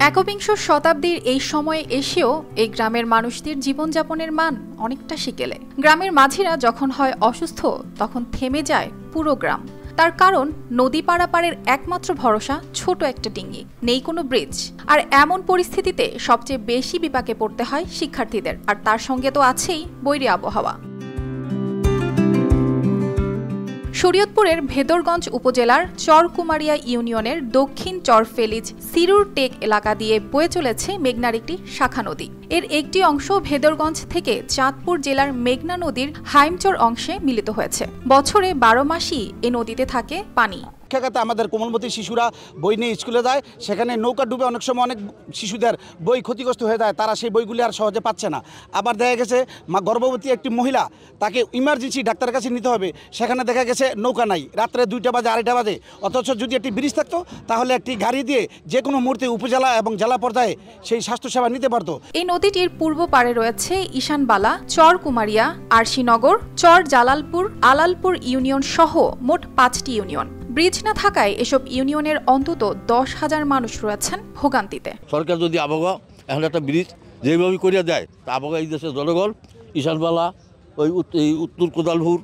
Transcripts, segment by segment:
একবিংশ শতাব্দীর এই সময়ে এসেও এই গ্রামের মানুষদের জীবনযাপনের মান অনেকটা সেকেলে। গ্রামের মাঝিরা যখন হয় অসুস্থ তখন থেমে যায় পুরো গ্রাম। তার কারণ নদী পারাপারের একমাত্র ভরসা ছোট একটা ডিঙি, নেই কোনো ব্রিজ। আর এমন পরিস্থিতিতে সবচেয়ে বেশি বিপাকে পড়তে হয় শিক্ষার্থীদের, আর তার সঙ্গে তো আছেই বৈরী আবহাওয়া। শরীয়তপুরের ভেদরগঞ্জ উপজেলার চরকুমারিয়া ইউনিয়নের দক্ষিণ চরফেলিজ সিরুর টেক এলাকা দিয়ে বয়ে চলেছে মেঘনার একটি শাখা নদী। এর একটি অংশ ভেদরগঞ্জ থেকে চাঁদপুর জেলার মেঘনা নদীর হাইমচর অংশে মিলিত হয়েছে। বছরে 12 মাসই এ নদীতে থাকে পানি। শিক্ষাখাতে আমাদের কোমলমতি শিশুরা বই নিয়ে স্কুলে যায়, সেখানে নৌকা ডুবে অনেক সময় অনেক শিশুদের বই ক্ষতিগ্রস্ত হয়ে যায়, তারা সেই বইগুলি আর সহজে পাচ্ছে না। আবার দেখা গেছে গর্ভবতী একটি মহিলা, তাকে ইমার্জেন্সি ডাক্তারের কাছে নিতে হবে, সেখানে দেখা গেছে নৌকা নাই, রাত্রে 2টা বাজে 2:30 বাজে। অথচ যদি একটি ব্রিজ থাকতো তাহলে একটি গাড়ি দিয়ে যে কোনো মুহূর্তে উপজেলা এবং জেলা পর্যায়ে সেই স্বাস্থ্যসেবা নিতে পারত। এই নদীটির পূর্ব পারে রয়েছে ঈশানবালা, চর কুমারিয়া, আরশিনগর, চর জালালপুর, আলালপুর ইউনিয়ন সহ মোট 5টি ইউনিয়ন। ব্রিজ না থাকায় এসব ইউনিয়নের অন্তত 10,000 মানুষ রয়েছেন ভোগান্তিতে। সরকার যদি আবহাওয়া এখন একটা ব্রিজ যেভাবে করিয়া দেয়, তা আবহাওয়া এই দেশের জনগণ, ঈশানবালা, ওই উত্তর কোদালপুর,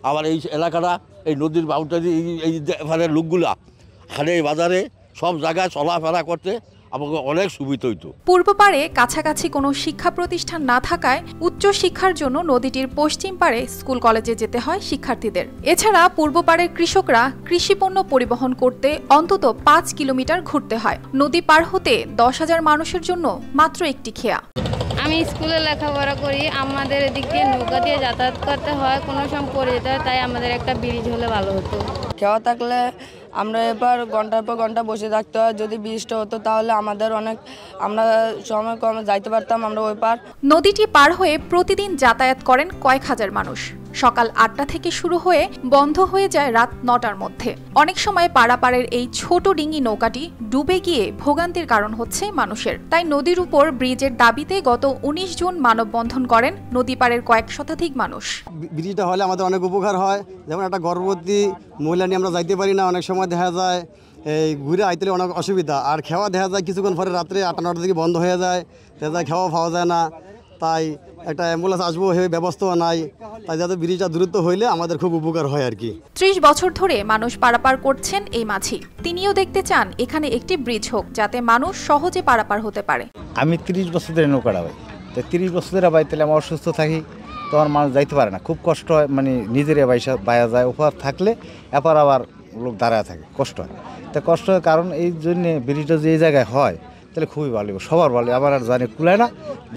আবার এই এলাকাটা, এই নদীর বাউন্ডারি, এই এখানের লোকগুলা হাটে বাজারে সব জায়গায় চলাফেরা করতে আমাকে অনেক সুবিধা হইতো। পূর্ব পারে কাছাকাছি কোনো শিক্ষা প্রতিষ্ঠান না থাকায় উচ্চ শিক্ষার জন্য নদীটির পশ্চিম পারে স্কুল কলেজে যেতে হয় শিক্ষার্থীদের। এছাড়া পূর্ব পাড়ের কৃষকরা কৃষিপণ্য পরিবহন করতে অন্তত 5 কিলোমিটার ঘুরতে হয়। নদী পার হতে 10,000 মানুষের জন্য মাত্র একটি খেয়া। আমি স্কুলে লেখাপড়া করি, আমাদের এদিক দিয়ে নৌকা দিয়ে যাতায়াত করতে হয়, কোনো সময় পড়ে যেতে হয়, তাই আমাদের একটা ব্রিজ হলে ভালো হতো। খেয়া থাকলে আমরা এবার ঘন্টার পর ঘন্টা বসে থাকতে হয়। যদি ব্রিজটা হতো তাহলে আমাদের আমরা সময় কমে যাইতে পারতাম আমরা ওই পার। নদীটি পার হয়ে প্রতিদিন যাতায়াত করেন কয়েক হাজার মানুষ। সকাল 8টা থেকে শুরু হয়ে বন্ধ হয়ে যায় রাত 9টার মধ্যে। অনেক সময় পারাপারের এই ছোট ডিঙি নৌকাটি ডুবে গিয়ে ভোগান্তির কারণ হচ্ছে মানুষের। তাই নদীর উপর ব্রিজের দাবিতে গত 19 জুন মানববন্ধন করেন নদী পাড়ের কয়েক শতাধিক মানুষ। ব্রিজটা হলে আমাদের অনেক উপকার হয়। যেমন একটা গর্ভবতী মহিলা নিয়ে আমরা যাইতে পারি না, অনেক সময় দেখা যায় এই ঘুরে আইতে অনেক অসুবিধা। আর খাওয়া দেখা যায় কিছুক্ষণ পরে রাত্রে 8-9টার দিকে বন্ধ হয়ে যায়, দেখা যায় খাওয়া পাওয়া যায় না। তাই একটা অ্যাম্বুলেন্স আসবো হয়ে ব্যবস্থাও নাই। তাই যাতে ব্রিজটা দ্রুত হইলে আমাদের খুব উপকার হয় আর কি। 30 বছর ধরে মানুষ পারাপার করছেন এই মাঝি। তিনিও দেখতে চান এখানে একটি ব্রিজ হোক, যাতে মানুষ সহজে পারাপার হতে পারে। আমি 30 বছর ধরে নৌকাটা বাই, তো 30 বছর ধরে বাই, তাহলে আমি অসুস্থ থাকি, তখন মানুষ যাইতে পারে না, খুব কষ্ট হয়। মানে নিজের বাইয়া যায়, ওপার থাকলে এপার আবার লোক দাঁড়ায় থাকে, কষ্ট হয়। তা কষ্ট হয় কারণ এই জন্যে ব্রিজটা যে জায়গায় হয় তাহলে খুবই ভালো, সবার ভালো। আবার আর জানি কুলায় না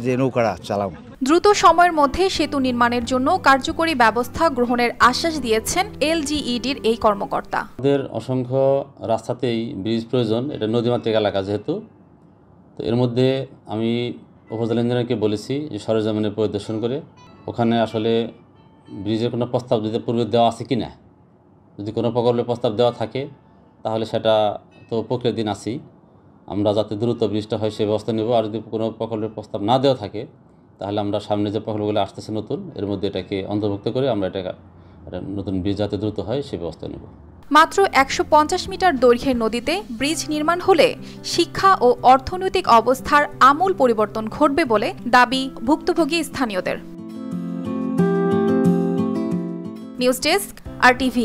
যে নৌকাটা চালাম। দ্রুত সময়ের মধ্যে সেতু নির্মাণের জন্য কার্যকরী ব্যবস্থা গ্রহণের আশ্বাস দিয়েছেন এলজিইডির এই কর্মকর্তা। আমাদের অসংখ্য রাস্তাতেই ব্রিজ প্রয়োজন, এটা নদীমাতৃক এলাকা যেহেতু। তো এর মধ্যে আমি উপজেলা ইঞ্জিনিয়ারকে বলেছি যে সরেজমিনে পরিদর্শন করে ওখানে আসলে ব্রিজের কোনো প্রস্তাব যদি পূর্বে দেওয়া আছে কি না। যদি কোনো প্রকল্পের প্রস্তাব দেওয়া থাকে তাহলে সেটা তো প্রক্রিয়াধীন আছি, আমরা যাতে দ্রুত ব্রিজটা হয় সে ব্যবস্থা নেব। আর যদি কোনো প্রকল্পের প্রস্তাব না দেওয়া থাকে তাহলে আমরা সামনে যে প্রকল্পগুলো আসতেছে নতুন, এর মধ্যে এটাকে অন্তর্ভুক্ত করে আমরা এটা নতুন ব্রিজ যাতে দ্রুত হয় সে ব্যবস্থা নেব। মাত্র 150 মিটার দৈর্ঘ্যের নদীতে ব্রিজ নির্মাণ হলে শিক্ষা ও অর্থনৈতিক অবস্থার আমূল পরিবর্তন ঘটবে বলে দাবি ভুক্তভোগী স্থানীয়দের। News desk, RTV।